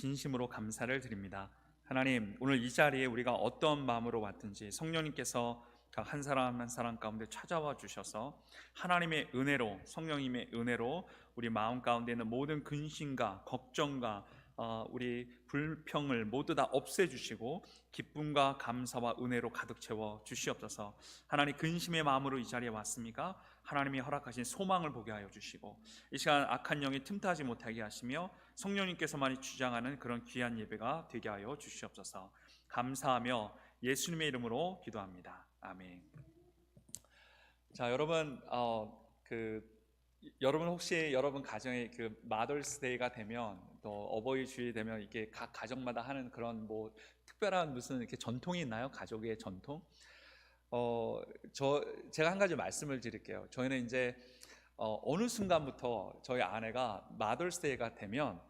진심으로 감사를 드립니다. 하나님, 오늘 이 자리에 우리가 어떤 마음으로 왔든지 성령님께서 각 한 사람 한 사람 가운데 찾아와 주셔서 하나님의 은혜로, 성령님의 은혜로 우리 마음 가운데 있는 모든 근심과 걱정과 우리 불평을 모두 다 없애주시고 기쁨과 감사와 은혜로 가득 채워 주시옵소서. 하나님, 근심의 마음으로 이 자리에 왔습니까? 하나님이 허락하신 소망을 보게 하여 주시고 이 시간 악한 영이 틈타지 못하게 하시며 성령님께서만이 주장하는 그런 귀한 예배가 되게 하여 주시옵소서. 감사하며 예수님의 이름으로 기도합니다. 아멘. 자, 여러분, 여러분 혹시 여러분 가정에 그 마더스데이가 되면 또 어버이 주일 되면 이게 각 가정마다 하는 그런 뭐 특별한 무슨 이렇게 전통이 있나요? 가족의 전통? 제가 한 가지 말씀을 드릴게요. 저희는 이제 어느 순간부터 저희 아내가 마더스데이가 되면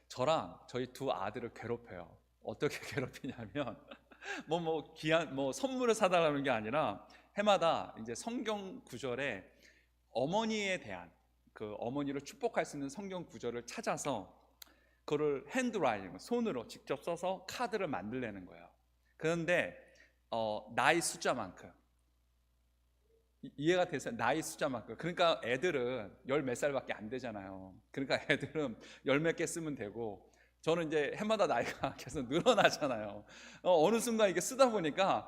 저랑 저희 두 아들을 괴롭혀요. 어떻게 괴롭히냐면 귀한 선물을 사달라는 게 아니라 해마다 이제 성경 구절에 어머니에 대한 그 어머니를 축복할 수 있는 성경 구절을 찾아서 그거를 핸드라이팅, 손으로 직접 써서 카드를 만들려는 거예요. 그런데 나이 숫자만큼, 이해가 되세요? 나이 숫자만큼. 그러니까 애들은 열 몇 살밖에 안 되잖아요. 그러니까 애들은 열 몇 개 쓰면 되고 저는 이제 해마다 나이가 계속 늘어나잖아요. 어느 순간 이게 쓰다 보니까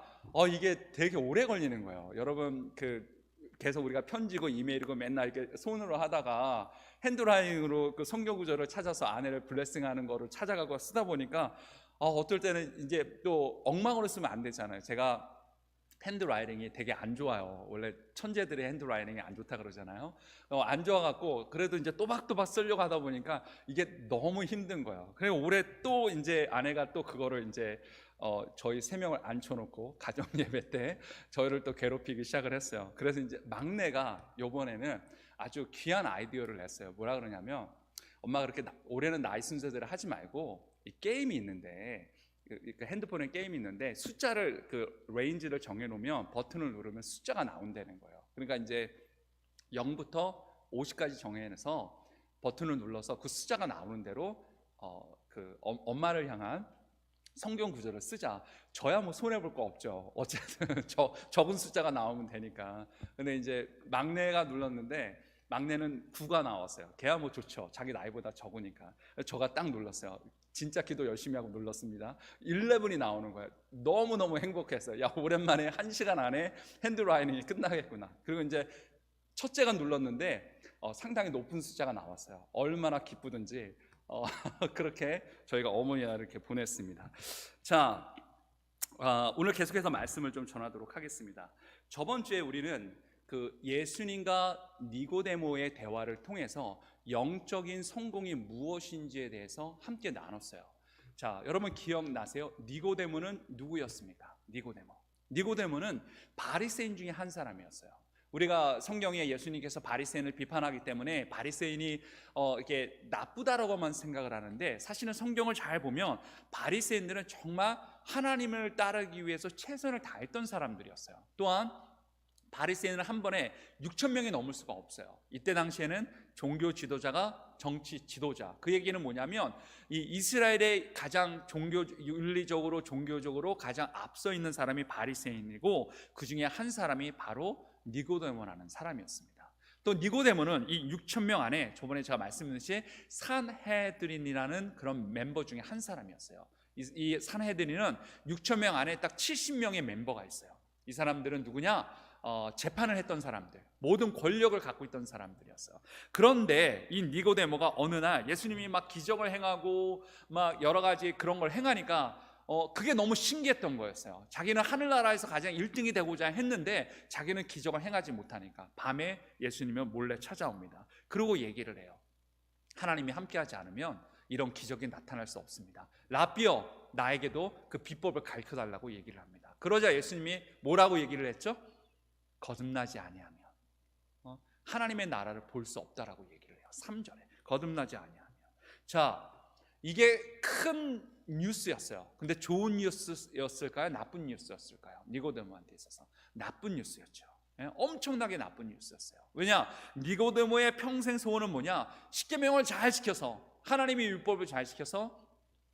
이게 되게 오래 걸리는 거예요. 여러분, 계속 우리가 편지고 이메일이고 맨날 이렇게 손으로 하다가 핸드라이팅으로 그 성경 구절을 찾아서 아내를 블레싱하는 거를 찾아가고 쓰다 보니까 어떨 때는 이제 또 엉망으로 쓰면 안 되잖아요. 제가 핸드라이팅이 되게 안 좋아요. 원래 천재들의 핸드라이팅이 안 좋다 그러잖아요. 안 좋아갖고 그래도 이제 또박또박 쓰려고 하다 보니까 이게 너무 힘든 거예요. 그리고 올해 또 이제 아내가 또 그거를 이제 저희 세 명을 앉혀놓고 가정 예배 때 저희를 또 괴롭히기 시작을 했어요. 그래서 이제 막내가 이번에는 아주 귀한 아이디어를 냈어요. 뭐라 그러냐면 엄마가 그렇게 올해는 나이 순서대로 하지 말고 이 게임이 있는데 핸드폰에 게임이 있는데 숫자를 그 레인지를 정해놓으면 버튼을 누르면 숫자가 나온다는 거예요. 그러니까 이제 0부터 50까지 정해서 버튼을 눌러서 그 숫자가 나오는 대로 엄마를 향한 성경 구절을 쓰자. 저야 뭐 손해볼 거 없죠. 어쨌든 적은 숫자가 나오면 되니까. 근데 이제 막내가 눌렀는데 막내는 9가 나왔어요. 걔야 뭐 좋죠. 자기 나이보다 적으니까. 저가 딱 눌렀어요. 진짜 기도 열심히 하고 눌렀습니다. 11이 나오는 거예요. 너무너무 행복했어요. 야, 오랜만에 1시간 안에 핸드라이팅이 끝나겠구나. 그리고 이제 첫째가 눌렀는데 상당히 높은 숫자가 나왔어요. 얼마나 기쁘든지 그렇게 저희가 어머니와 이렇게 보냈습니다. 자, 오늘 계속해서 말씀을 좀 전하도록 하겠습니다. 저번 주에 우리는 그 예수님과 니고데모의 대화를 통해서 영적인 성공이 무엇인지에 대해서 함께 나눴어요. 자, 여러분 기억나세요? 니고데모는 누구였습니까? 니고데모는 바리새인 중에 한 사람이었어요. 우리가 성경에 예수님께서 바리새인을 비판하기 때문에 바리새인이 이렇게 나쁘다라고만 생각을 하는데 사실은 성경을 잘 보면 바리새인들은 정말 하나님을 따르기 위해서 최선을 다했던 사람들이었어요. 또한 바리새인은 한 번에 6천 명이 넘을 수가 없어요. 이때 당시에는 종교 지도자가 정치 지도자. 그 얘기는 뭐냐면 이 이스라엘의 가장 윤리적으로 종교적으로 가장 앞서 있는 사람이 바리새인이고 그 중에 한 사람이 바로 니고데모라는 사람이었습니다. 또 니고데모는 이 6천 명 안에 저번에 제가 말씀드렸듯이 산헤드린이라는 그런 멤버 중에 한 사람이었어요. 이 산헤드린은 6천 명 안에 딱 70명의 멤버가 있어요. 이 사람들은 누구냐? 재판을 했던 사람들, 모든 권력을 갖고 있던 사람들이었어요. 그런데 이 니고데모가 어느 날 예수님이 막 기적을 행하고 막 여러 가지 그런 걸 행하니까 그게 너무 신기했던 거였어요. 자기는 하늘나라에서 가장 1등이 되고자 했는데 자기는 기적을 행하지 못하니까 밤에 예수님은 몰래 찾아옵니다. 그리고 얘기를 해요. 하나님이 함께하지 않으면 이런 기적이 나타날 수 없습니다. 라비어, 나에게도 그 비법을 가르쳐달라고 얘기를 합니다. 그러자 예수님이 뭐라고 얘기를 했죠? 거듭나지 아니하면 하나님의 나라를 볼 수 없다라고 얘기를 해요. 3절에 거듭나지 아니하면. 자, 이게 큰 뉴스였어요. 근데 좋은 뉴스였을까요? 나쁜 뉴스였을까요? 니고데모한테 있어서 나쁜 뉴스였죠. 엄청나게 나쁜 뉴스였어요. 왜냐? 니고데모의 평생 소원은 뭐냐? 십계명을 잘 지켜서 하나님의 율법을 잘 지켜서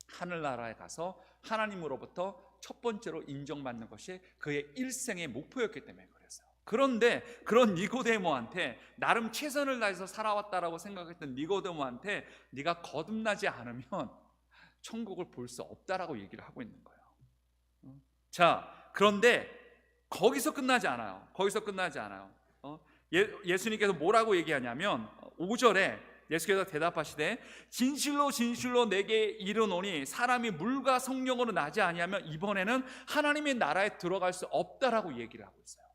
하늘나라에 가서 하나님으로부터 첫 번째로 인정받는 것이 그의 일생의 목표였기 때문에 그랬어요. 그런데 그런 니고데모한테, 나름 최선을 다해서 살아왔다라고 생각했던 니고데모한테 네가 거듭나지 않으면 천국을 볼 수 없다라고 얘기를 하고 있는 거예요. 자, 그런데 거기서 끝나지 않아요. 거기서 끝나지 않아요. 예수님께서 뭐라고 얘기하냐면 5절에 예수께서 대답하시되 진실로 진실로 내게 이르노니 사람이 물과 성령으로 나지 아니하면 이번에는 하나님의 나라에 들어갈 수 없다라고 얘기를 하고 있어요.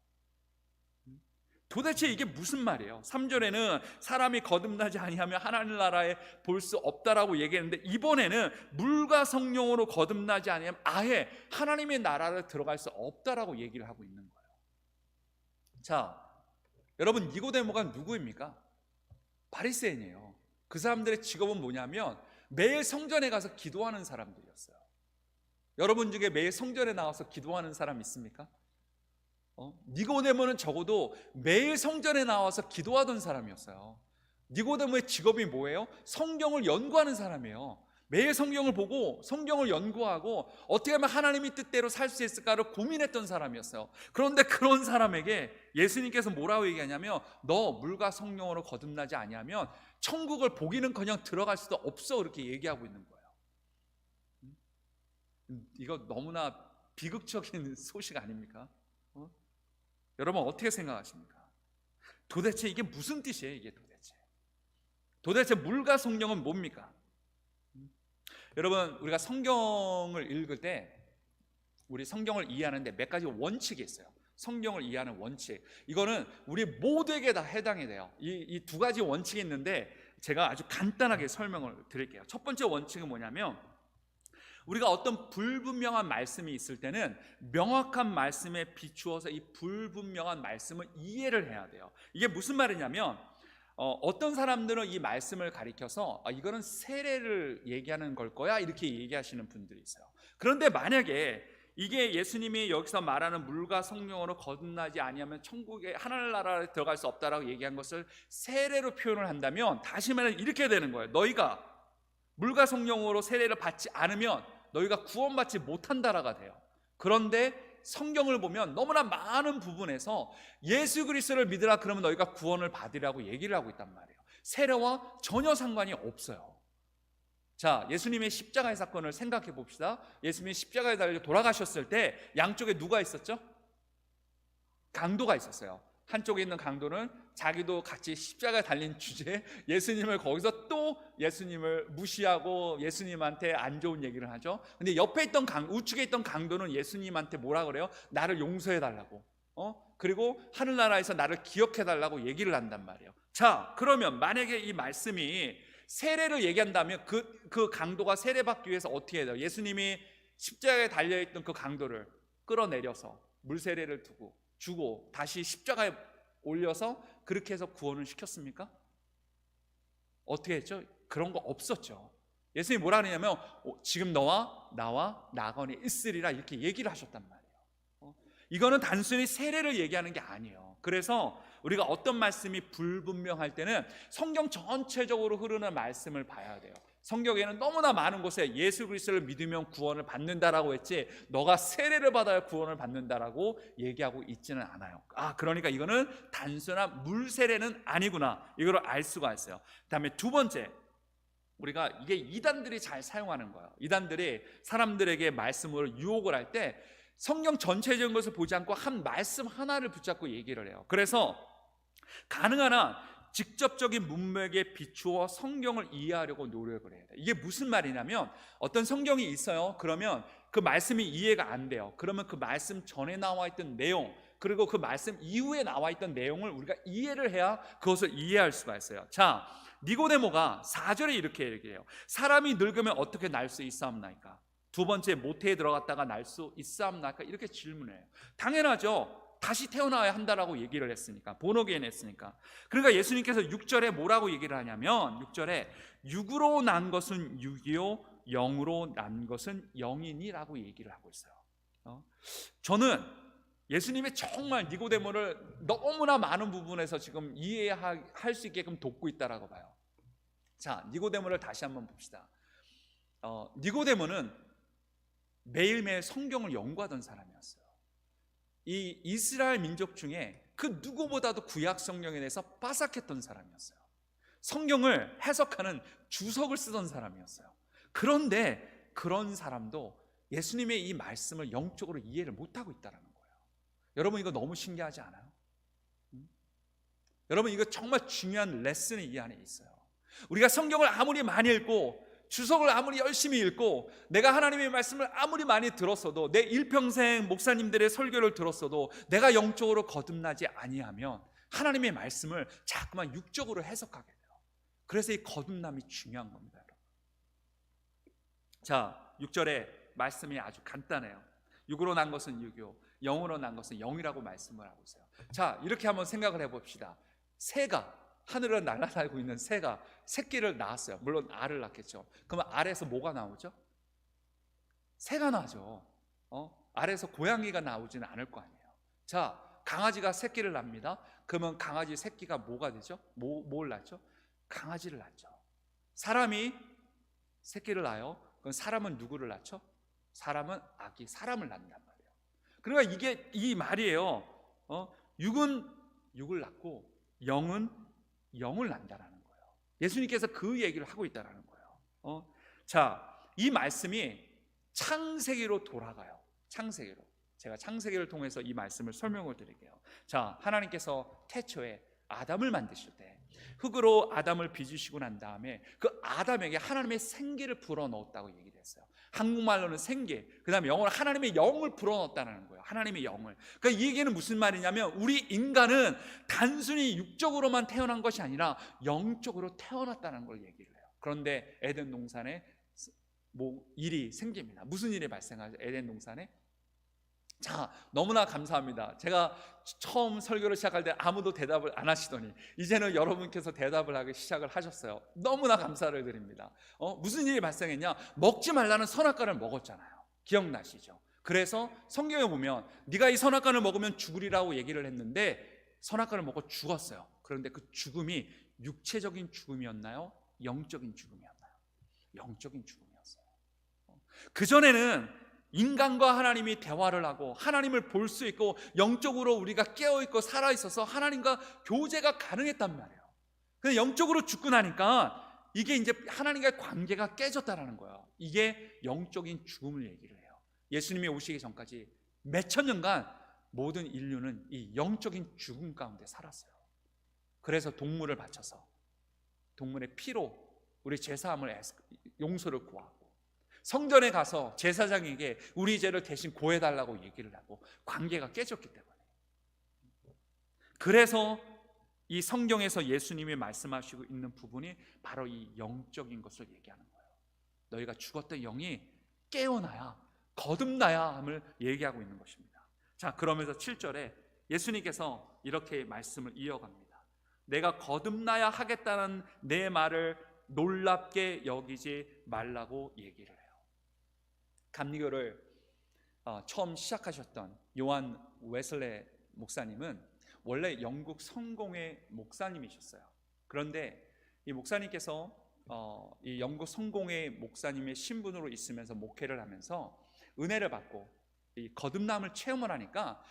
도대체 이게 무슨 말이에요? 3절에는 사람이 거듭나지 아니하면 하나님 나라에 볼 수 없다라고 얘기했는데, 이번에는 물과 성령으로 거듭나지 아니하면 아예 하나님의 나라를 들어갈 수 없다라고 얘기를 하고 있는 거예요. 자, 여러분, 니고데모가 누구입니까? 바리새인이에요. 그 사람들의 직업은 뭐냐면 매일 성전에 가서 기도하는 사람들이었어요. 여러분 중에 매일 성전에 나와서 기도하는 사람 있습니까? 니고데모는 적어도 매일 성전에 나와서 기도하던 사람이었어요. 니고데모의 직업이 뭐예요? 성경을 연구하는 사람이에요. 매일 성경을 보고 성경을 연구하고 어떻게 하면 하나님의 뜻대로 살 수 있을까를 고민했던 사람이었어요. 그런데 그런 사람에게 예수님께서 뭐라고 얘기하냐면 너 물과 성령으로 거듭나지 아니하면 천국을 보기는커녕 들어갈 수도 없어, 그렇게 얘기하고 있는 거예요. 이거 너무나 비극적인 소식 아닙니까? 여러분 어떻게 생각하십니까? 도대체 이게 무슨 뜻이에요? 이게 도대체 물과 성령은 뭡니까? 여러분, 우리가 성경을 읽을 때 우리 성경을 이해하는데 몇 가지 원칙이 있어요. 성경을 이해하는 원칙, 이거는 우리 모두에게 다 해당이 돼요. 이 두 가지 원칙이 있는데 제가 아주 간단하게 설명을 드릴게요. 첫 번째 원칙은 뭐냐면, 우리가 어떤 불분명한 말씀이 있을 때는 명확한 말씀에 비추어서 이 불분명한 말씀을 이해를 해야 돼요. 이게 무슨 말이냐면, 어떤 사람들은 이 말씀을 가리켜서 이거는 세례를 얘기하는 걸 거야, 이렇게 얘기하시는 분들이 있어요. 그런데 만약에 이게 예수님이 여기서 말하는 물과 성령으로 거듭나지 아니하면 천국의 하늘나라에 들어갈 수 없다라고 얘기한 것을 세례로 표현을 한다면, 다시 말해 이렇게 되는 거예요. 너희가 물과 성령으로 세례를 받지 않으면 너희가 구원받지 못한다라가 돼요. 그런데 성경을 보면 너무나 많은 부분에서 예수 그리스도를 믿으라 그러면 너희가 구원을 받으라고 얘기를 하고 있단 말이에요. 세례와 전혀 상관이 없어요. 자, 예수님의 십자가의 사건을 생각해 봅시다. 예수님이 십자가에 달려 돌아가셨을 때 양쪽에 누가 있었죠? 강도가 있었어요. 한쪽에 있는 강도는 자기도 같이 십자가에 달린 주제에 예수님을 거기서 또 예수님을 무시하고 예수님한테 안 좋은 얘기를 하죠. 근데 옆에 있던 우측에 있던 강도는 예수님한테 뭐라 그래요? 나를 용서해 달라고, 그리고 하늘나라에서 나를 기억해 달라고 얘기를 한단 말이에요. 자, 그러면 만약에 이 말씀이 세례를 얘기한다면 그 강도가 세례받기 위해서 어떻게 해야 돼요? 예수님이 십자가에 달려있던 그 강도를 끌어내려서 물세례를 주고 다시 십자가에 올려서 그렇게 해서 구원을 시켰습니까? 어떻게 했죠? 그런 거 없었죠. 예수님이 뭐라 하냐면 지금 너와 나와 나건이 있으리라, 이렇게 얘기를 하셨단 말이에요. 이거는 단순히 세례를 얘기하는 게 아니에요. 그래서 우리가 어떤 말씀이 불분명할 때는 성경 전체적으로 흐르는 말씀을 봐야 돼요. 성경에는 너무나 많은 곳에 예수 그리스도를 믿으면 구원을 받는다라고 했지, 너가 세례를 받아야 구원을 받는다라고 얘기하고 있지는 않아요. 그러니까 이거는 단순한 물 세례는 아니구나, 이걸 알 수가 있어요. 그다음에 두 번째, 우리가 이게 이단들이 잘 사용하는 거예요. 이단들이 사람들에게 말씀으로 유혹을 할 때 성경 전체적인 것을 보지 않고 한 말씀 하나를 붙잡고 얘기를 해요. 그래서 가능한 한 직접적인 문맥에 비추어 성경을 이해하려고 노력을 해야 돼요. 이게 무슨 말이냐면, 어떤 성경이 있어요. 그러면 그 말씀이 이해가 안 돼요. 그러면 그 말씀 전에 나와 있던 내용, 그리고 그 말씀 이후에 나와 있던 내용을 우리가 이해를 해야 그것을 이해할 수가 있어요. 자, 니고데모가 4절에 이렇게 얘기해요. 사람이 늙으면 어떻게 날 수 있사옵나이까? 두 번째, 모태에 들어갔다가 날 수 있사옵나이까? 이렇게 질문해요. 당연하죠. 다시 태어나야 한다라고 얘기를 했으니까, 본어게인 했으니까. 그러니까 예수님께서 6절에 뭐라고 얘기를 하냐면, 6절에 육으로 난 것은 육이요 영으로 난 것은 영이니라고 얘기를 하고 있어요. 저는 예수님이 정말 니고데모를 너무나 많은 부분에서 지금 이해할 수 있게끔 돕고 있다라고 봐요. 자, 니고데모를 다시 한번 봅시다. 니고데모는 매일매일 성경을 연구하던 사람이었어요. 이 이스라엘 민족 중에 그 누구보다도 구약 성경에 대해서 빠삭했던 사람이었어요. 성경을 해석하는 주석을 쓰던 사람이었어요. 그런데 그런 사람도 예수님의 이 말씀을 영적으로 이해를 못하고 있다는 거예요. 여러분, 이거 너무 신기하지 않아요? 여러분, 이거 정말 중요한 레슨이 이 안에 있어요. 우리가 성경을 아무리 많이 읽고 주석을 아무리 열심히 읽고 내가 하나님의 말씀을 아무리 많이 들었어도, 내 일평생 목사님들의 설교를 들었어도 내가 영적으로 거듭나지 아니하면 하나님의 말씀을 자꾸만 육적으로 해석하게 돼요. 그래서 이 거듭남이 중요한 겁니다, 여러분. 자, 6절에 말씀이 아주 간단해요. 육으로 난 것은 육이요, 영으로 난 것은 영이라고 말씀을 하고 있어요. 자, 이렇게 한번 생각을 해봅시다. 새가, 하늘을 날아다니고 있는 새가 새끼를 낳았어요. 물론 알을 낳겠죠. 그러면 알에서 뭐가 나오죠? 새가 나죠. 알에서 고양이가 나오지는 않을 거 아니에요. 자, 강아지가 새끼를 낳습니다. 그러면 강아지 새끼가 뭐가 되죠? 뭘 낳죠? 강아지를 낳죠. 사람이 새끼를 낳아요. 그럼 사람은 누구를 낳죠? 사람은 아기 사람을 낳는단 말이에요. 그러니까 이게 이 말이에요. 육은 육을 낳고 영은 영을 낳는다라는 거예요. 예수님께서 그 얘기를 하고 있다라는 거예요. 자, 이 말씀이 창세기로 돌아가요. 창세기로. 제가 창세기를 통해서 이 말씀을 설명을 드릴게요. 자, 하나님께서 태초에 아담을 만드실 때 흙으로 아담을 빚으시고 난 다음에 그 아담에게 하나님의 생기를 불어넣었다고 얘기를 했어요. 한국말로는 생기, 그 다음에 영어로 하나님의 영을 불어넣었다는 거예요. 하나님의 영을. 그러니까 이 얘기는 무슨 말이냐면 우리 인간은 단순히 육적으로만 태어난 것이 아니라 영적으로 태어났다는 걸 얘기를 해요. 그런데 에덴 동산에 일이 생깁니다. 무슨 일이 발생하죠? 에덴 동산에? 자, 너무나 감사합니다. 제가 처음 설교를 시작할 때 아무도 대답을 안 하시더니 이제는 여러분께서 대답을 하기 시작을 하셨어요. 너무나 감사를 드립니다. 무슨 일이 발생했냐? 먹지 말라는 선악과를 먹었잖아요. 기억나시죠? 그래서 성경에 보면 네가 이 선악과를 먹으면 죽으리라고 얘기를 했는데 선악과를 먹고 죽었어요. 그런데 그 죽음이 육체적인 죽음이었나요? 영적인 죽음이었나요? 영적인 죽음이었어요. 그전에는 인간과 하나님이 대화를 하고 하나님을 볼 수 있고 영적으로 우리가 깨어있고 살아있어서 하나님과 교제가 가능했단 말이에요. 근데 영적으로 죽고 나니까 이게 이제 하나님과의 관계가 깨졌다는 거예요. 이게 영적인 죽음을 얘기를 해요. 예수님이 오시기 전까지 몇천 년간 모든 인류는 이 영적인 죽음 가운데 살았어요. 그래서 동물을 바쳐서 동물의 피로 우리 죄사함을 용서를 구하고 성전에 가서 제사장에게 우리 죄를 대신 고해달라고 얘기를 하고 관계가 깨졌기 때문에. 그래서 이 성경에서 예수님이 말씀하시고 있는 부분이 바로 이 영적인 것을 얘기하는 거예요. 너희가 죽었던 영이 깨어나야, 거듭나야 함을 얘기하고 있는 것입니다. 자, 그러면서 7절에 예수님께서 이렇게 말씀을 이어갑니다. 내가 거듭나야 하겠다는 내 말을 놀랍게 여기지 말라고 얘기를 해요. 감리교를 처음 시작하셨던 요한 웨슬레 목사님은 원래 영국 성공회 목사님이셨어요. 그런데 이 목사님께서 이 영국 성공회 목사님의 신분으로 있으면서 목회를 하면서 은혜를 받고 이 거듭남을 체험을 하니까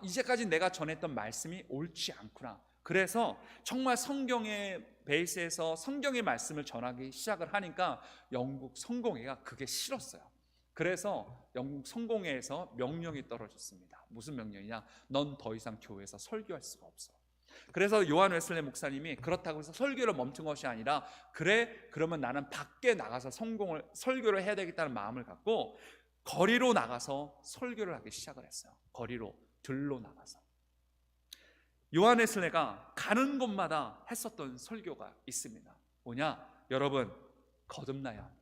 이제까지 내가 전했던 말씀이 옳지 않구나. 그래서 정말 성경의 베이스에서 성경의 말씀을 전하기 시작을 하니까 영국 성공회가 그게 싫었어요. 그래서 영국 성공회에서 명령이 떨어졌습니다. 무슨 명령이냐? 넌 더 이상 교회에서 설교할 수가 없어. 그래서 요한 웨슬레 목사님이 그렇다고 해서 설교를 멈춘 것이 아니라 그러면 나는 밖에 나가서 설교를 해야 되겠다는 마음을 갖고 거리로 나가서 설교를 하기 시작을 했어요. 거리로, 들로 나가서. 요한 웨슬레가 가는 곳마다 했었던 설교가 있습니다. 뭐냐? 여러분, 거듭나야 합니다.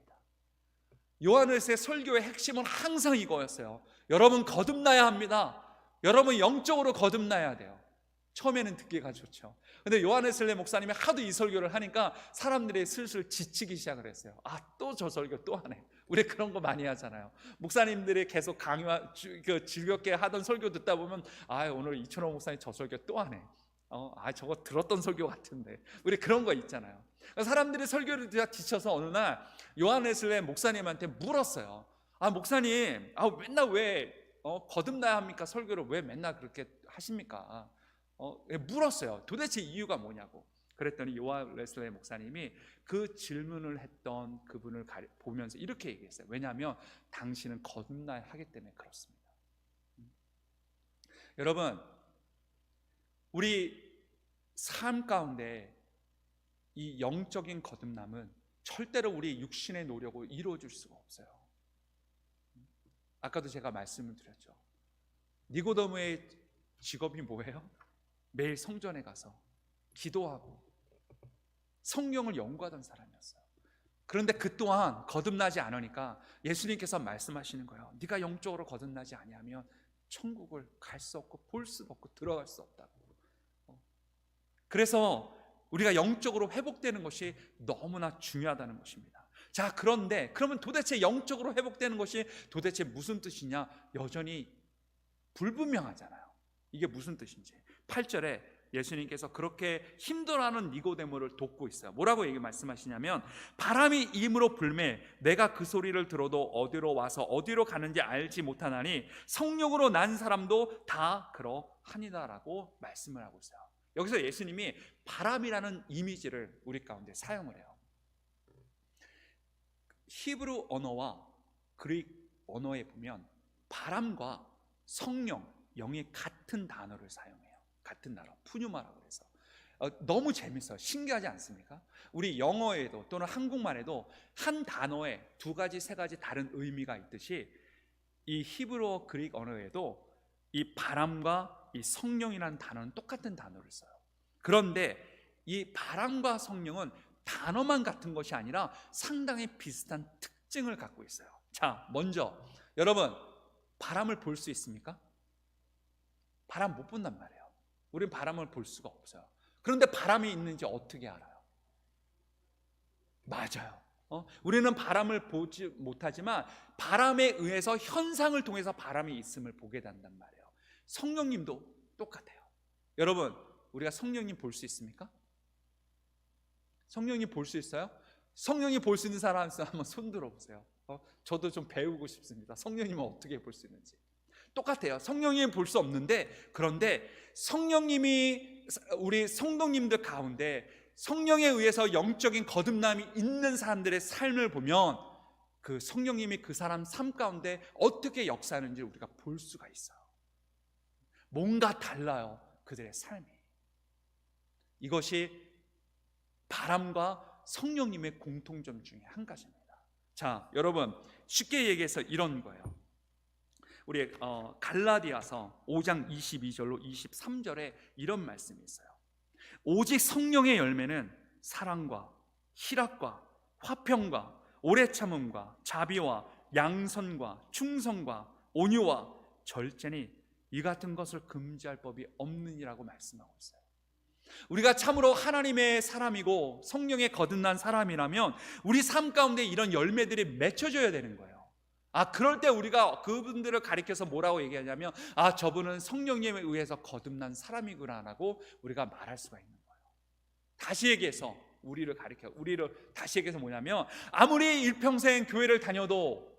요한 웨슬레의 설교의 핵심은 항상 이거였어요. 여러분, 거듭나야 합니다. 여러분, 영적으로 거듭나야 돼요. 처음에는 듣기가 좋죠. 근데 요한 웨슬레 목사님이 하도 이 설교를 하니까 사람들이 슬슬 지치기 시작을 했어요. 또 저 설교 또 하네. 우리 그런 거 많이 하잖아요. 목사님들이 계속 즐겁게 하던 설교 듣다 보면 오늘 이천호 목사님 저 설교 또 하네. 저거 들었던 설교 같은데. 우리 그런 거 있잖아요. 사람들이 설교를 듣다 지쳐서 어느 날 요한 웨슬레 목사님한테 물었어요. 목사님, 맨날 왜 거듭나야 합니까? 설교를 왜 맨날 그렇게 하십니까? 물었어요. 도대체 이유가 뭐냐고. 그랬더니 요한 웨슬레 목사님이 그 질문을 했던 그분을 보면서 이렇게 얘기했어요. 왜냐하면 당신은 거듭나야 하기 때문에 그렇습니다. 여러분, 우리 삶 가운데 이 영적인 거듭남은 절대로 우리 육신의 노력으로 이루어질 수가 없어요. 아까도 제가 말씀을 드렸죠. 니고데모의 직업이 뭐예요? 매일 성전에 가서 기도하고 성령을 연구하던 사람이었어요. 그런데 그 또한 거듭나지 않으니까 예수님께서 말씀하시는 거예요. 네가 영적으로 거듭나지 아니하면 천국을 갈 수 없고 볼 수도 없고 들어갈 수 없다고. 그래서 우리가 영적으로 회복되는 것이 너무나 중요하다는 것입니다. 자, 그런데 그러면 도대체 영적으로 회복되는 것이 도대체 무슨 뜻이냐? 여전히 불분명하잖아요. 이게 무슨 뜻인지. 8절에 예수님께서 그렇게 힘들어하는 니고데모를 돕고 있어요. 뭐라고 말씀하시냐면, 바람이 임으로 불매 내가 그 소리를 들어도 어디로 와서 어디로 가는지 알지 못하나니 성령으로 난 사람도 다 그러하니다라고 말씀을 하고 있어요. 여기서 예수님이 바람이라는 이미지를 우리 가운데 사용을 해요. 히브리 언어와 그리스 언어에 보면 바람과 성령, 영이 같은 단어를 사용해요. 같은 단어, 푸뉴마라고 해서 너무 재밌어요. 신기하지 않습니까? 우리 영어에도 또는 한국말에도 한 단어에 두 가지, 세 가지 다른 의미가 있듯이 이 히브리어 그릭 언어에도 이 바람과 이 성령이라는 단어는 똑같은 단어를 써요. 그런데 이 바람과 성령은 단어만 같은 것이 아니라 상당히 비슷한 특징을 갖고 있어요. 자, 먼저 여러분, 바람을 볼 수 있습니까? 바람 못 본단 말이에요. 우리는 바람을 볼 수가 없어요. 그런데 바람이 있는지 어떻게 알아요? 맞아요. 우리는 바람을 보지 못하지만 바람에 의해서 현상을 통해서 바람이 있음을 보게 된단 말이에요. 성령님도 똑같아요. 여러분, 우리가 성령님 볼 수 있습니까? 성령님 볼 수 있어요? 성령님 볼 수 있는 사람 한번 손 들어보세요. 저도 좀 배우고 싶습니다. 성령님은 어떻게 볼 수 있는지. 똑같아요. 성령님 볼 수 없는데, 그런데 성령님이 우리 성도님들 가운데 성령에 의해서 영적인 거듭남이 있는 사람들의 삶을 보면 그 성령님이 그 사람 삶 가운데 어떻게 역사하는지 우리가 볼 수가 있어요. 뭔가 달라요, 그들의 삶이. 이것이 바람과 성령님의 공통점 중에 한 가지입니다. 자, 여러분, 쉽게 얘기해서 이런 거예요. 우리 갈라디아서 5장 22절로 23절에 이런 말씀이 있어요. 오직 성령의 열매는 사랑과 희락과 화평과 오래 참음과 자비와 양선과 충성과 온유와 절제니 이 같은 것을 금지할 법이 없느니라고 말씀하고 있어요. 우리가 참으로 하나님의 사람이고 성령에 거듭난 사람이라면 우리 삶 가운데 이런 열매들이 맺혀져야 되는 거예요. 그럴 때 우리가 그분들을 가리켜서 뭐라고 얘기하냐면, 저분은 성령님에 의해서 거듭난 사람이구나라고 우리가 말할 수가 있는 거예요. 다시 얘기해서 우리를 다시 얘기해서 뭐냐면, 아무리 일평생 교회를 다녀도,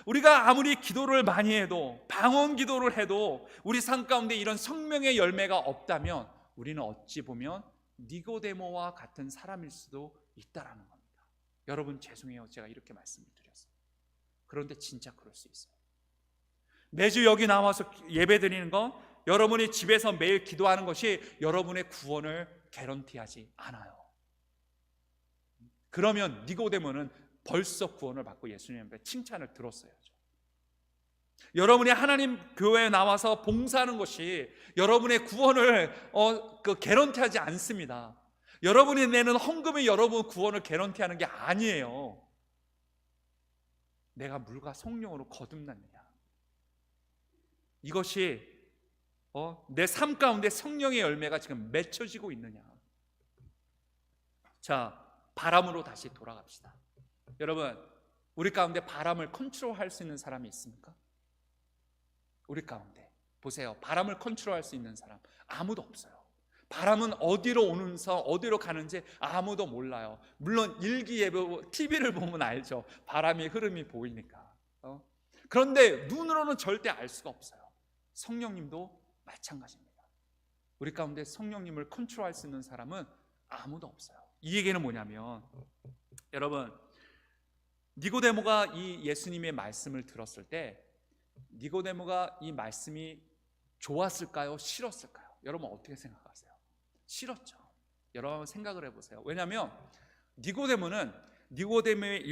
우리가 아무리 기도를 많이 해도, 방언 기도를 해도 우리 삶 가운데 이런 성령의 열매가 없다면 우리는 어찌 보면 니고데모와 같은 사람일 수도 있다라는 겁니다. 여러분, 죄송해요, 제가 이렇게 말씀을 드렸어요. 그런데 진짜 그럴 수 있어요. 매주 여기 나와서 예배 드리는 거, 여러분이 집에서 매일 기도하는 것이 여러분의 구원을 개런티하지 않아요. 그러면 니고데모는 벌써 구원을 받고 예수님 앞에 칭찬을 들었어야죠. 여러분이 하나님 교회에 나와서 봉사하는 것이 여러분의 구원을 개런티하지 않습니다. 여러분이 내는 헌금이 여러분 구원을 개런티하는 게 아니에요. 내가 물과 성령으로 거듭났느냐, 이것이 내 삶 가운데 성령의 열매가 지금 맺혀지고 있느냐. 자, 바람으로 다시 돌아갑시다. 여러분, 우리 가운데 바람을 컨트롤할 수 있는 사람이 있습니까? 우리 가운데 보세요. 바람을 컨트롤할 수 있는 사람 아무도 없어요. 바람은 어디로 오면서 어디로 가는지 아무도 몰라요. 물론 일기예보 TV를 보면 알죠. 바람의 흐름이 보이니까. 그런데 눈으로는 절대 알 수가 없어요. 성령님도 마찬가지입니다. 우리 가운데 성령님을 컨트롤할 수 있는 사람은 아무도 없어요. 이 얘기는 뭐냐면, 여러분, 니고데모가 이 예수님의 말씀을 들었을 때 니고데모가 이 말씀이 좋았을까요? 싫었을까요? 여러분 어떻게 생각하세요? 싫었죠. 여러분 생각을 해보세요. 왜냐하면 니고데모의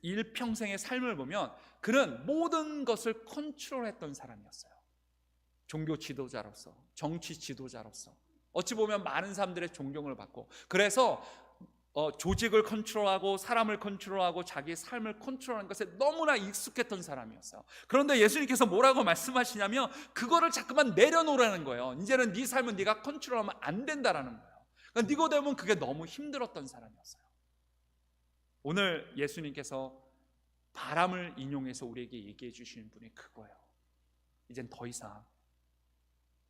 일평생의 삶을 보면 그는 모든 것을 컨트롤했던 사람이었어요. 종교 지도자로서, 정치 지도자로서, 어찌 보면 많은 사람들의 존경을 받고, 그래서 조직을 컨트롤하고 사람을 컨트롤하고 자기 삶을 컨트롤하는 것에 너무나 익숙했던 사람이었어요. 그런데 예수님께서 뭐라고 말씀하시냐면 그거를 자꾸만 내려놓으라는 거예요. 이제는 네 삶은 네가 컨트롤하면 안 된다라는 거예요. 그러니까 니고데모는 그게 너무 힘들었던 사람이었어요. 오늘 예수님께서 바람을 인용해서 우리에게 얘기해 주시는 분이 그거예요. 이젠 더 이상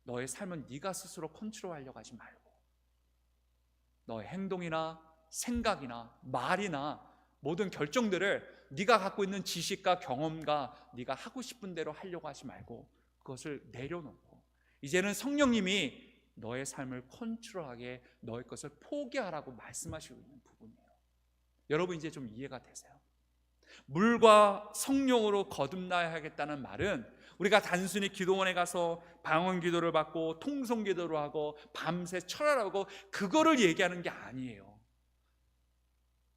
너의 삶은 네가 스스로 컨트롤하려고 하지 말고 너의 행동이나 생각이나 말이나 모든 결정들을 네가 갖고 있는 지식과 경험과 네가 하고 싶은 대로 하려고 하지 말고 그것을 내려놓고 이제는 성령님이 너의 삶을 컨트롤하게 너의 것을 포기하라고 말씀하시고 있는 부분이에요. 여러분 이제 좀 이해가 되세요? 물과 성령으로 거듭나야겠다는 말은 우리가 단순히 기도원에 가서 방언 기도를 받고 통성 기도를 하고 밤새 철야하고 그거를 얘기하는 게 아니에요.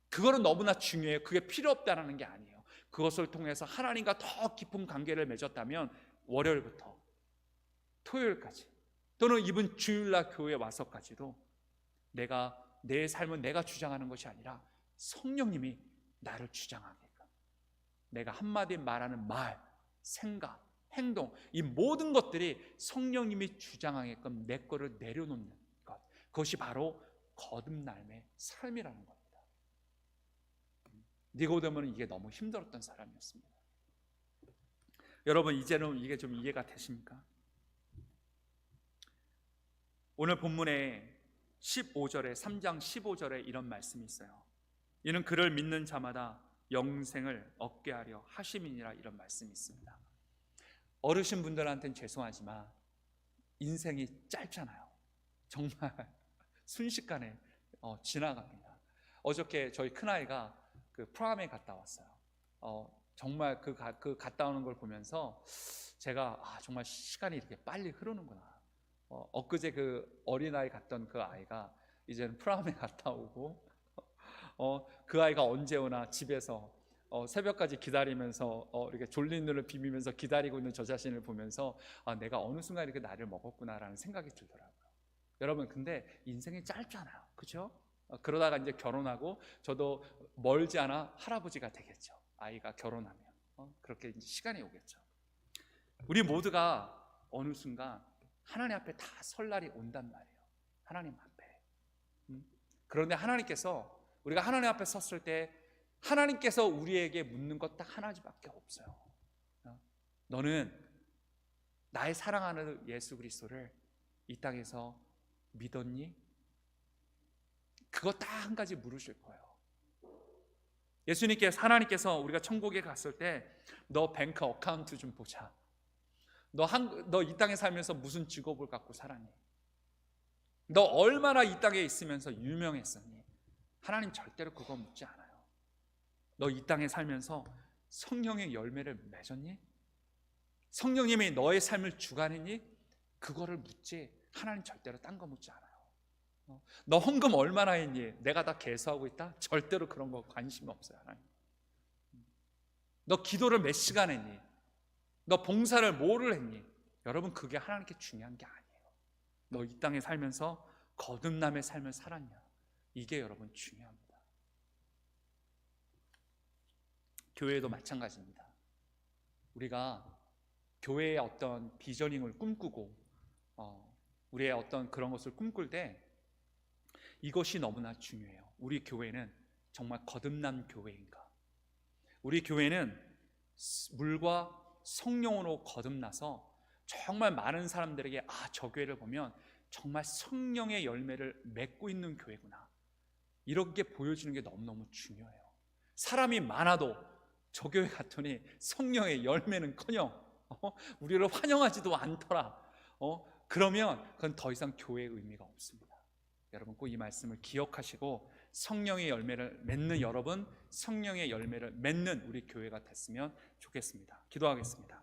그거는 너무나 중요해요. 그게 필요 없다는 게 아니에요. 그것을 통해서 하나님과 더 깊은 관계를 맺었다면 월요일부터 토요일까지 또는 이번 주일날 교회에 와서까지도 내 삶은 내가 주장하는 것이 아니라 성령님이 나를 주장하게끔 내가 한마디 말하는 말, 생각, 행동 이 모든 것들이 성령님이 주장하게끔 내 거를 내려놓는 것, 그것이 바로 거듭남의 삶이라는 겁니다. 니고데모는 이게 너무 힘들었던 사람이었습니다. 여러분 이제는 이게 좀 이해가 되십니까? 오늘 본문에 15절에 3장 15절에 이런 말씀이 있어요. 이는 그를 믿는 자마다 영생을 얻게 하려 하심이니라 이런 말씀이 있습니다. 어르신 분들한테는 죄송하지만 인생이 짧잖아요. 정말 순식간에 지나갑니다. 어저께 저희 큰아이가 그 프라하에 갔다 왔어요. 정말 그 갔다 오는 걸 보면서 제가 정말 시간이 이렇게 빨리 흐르는구나. 엊그제 그 어린아이 갔던 그 아이가 이제는 프라하에 갔다 오고 그 아이가 언제 오나 집에서 새벽까지 기다리면서 이렇게 졸린 눈을 비비면서 기다리고 있는 저 자신을 보면서 내가 어느 순간 이렇게 나이를 먹었구나라는 생각이 들더라고요. 여러분 근데 인생이 짧잖아요. 그렇죠? 그러다가 이제 결혼하고 저도 멀지 않아 할아버지가 되겠죠. 아이가 결혼하면 그렇게 이제 시간이 오겠죠. 우리 모두가 어느 순간 하나님 앞에 다 설 날이 온단 말이에요. 하나님 앞에. 그런데 하나님께서 우리가 하나님 앞에 섰을 때 하나님께서 우리에게 묻는 것 딱 하나밖에 없어요. 너는 나의 사랑하는 예수 그리스도를 이 땅에서 믿었니? 그거 딱 한 가지 물으실 거예요. 하나님께서 우리가 천국에 갔을 때 너 뱅크 어카운트 좀 보자. 너 이 땅에 살면서 무슨 직업을 갖고 살았니? 너 얼마나 이 땅에 있으면서 유명했었니? 하나님 절대로 그거 묻지 않아요. 너 이 땅에 살면서 성령의 열매를 맺었니? 성령님이 너의 삶을 주관했니? 그거를 묻지 하나님 절대로 딴 거 묻지 않아요. 너 헌금 얼마나 했니? 내가 다 계수하고 있다? 절대로 그런 거 관심이 없어요. 하나님. 너 기도를 몇 시간 했니? 너 봉사를 뭐를 했니? 여러분 그게 하나님께 중요한 게 아니에요. 너 이 땅에 살면서 거듭남의 삶을 살았냐? 이게 여러분 중요합니다. 교회도 마찬가지입니다. 우리가 교회의 어떤 비저닝을 꿈꾸고 우리의 어떤 그런 것을 꿈꿀 때 이것이 너무나 중요해요. 우리 교회는 정말 거듭난 교회인가? 우리 교회는 물과 성령으로 거듭나서 정말 많은 사람들에게 저 교회를 보면 정말 성령의 열매를 맺고 있는 교회구나, 이렇게 보여주는 게 너무너무 중요해요. 사람이 많아도 저 교회 갔더니 성령의 열매는커녕 우리를 환영하지도 않더라. 그러면 그건 더 이상 교회의 의미가 없습니다. 여러분 꼭 이 말씀을 기억하시고 성령의 열매를 맺는 여러분, 성령의 열매를 맺는 우리 교회가 됐으면 좋겠습니다. 기도하겠습니다.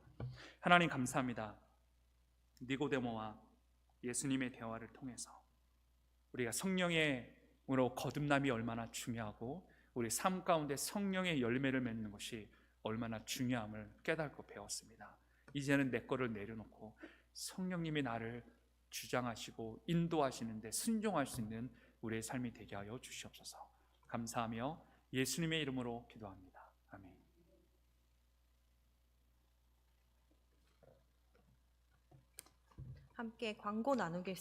하나님 감사합니다. 니고데모와 예수님의 대화를 통해서 우리가 성령으로 거듭남이 얼마나 중요하고 우리 삶 가운데 성령의 열매를 맺는 것이 얼마나 중요함을 깨닫고 배웠습니다. 이제는 내 거를 내려놓고 성령님이 나를 주장하시고 인도하시는데 순종할 수 있는 우리의 삶이 되게 하여 주시옵소서. 감사하며 예수님의 이름으로 기도합니다. 아멘. 함께 광고 나누겠습니다.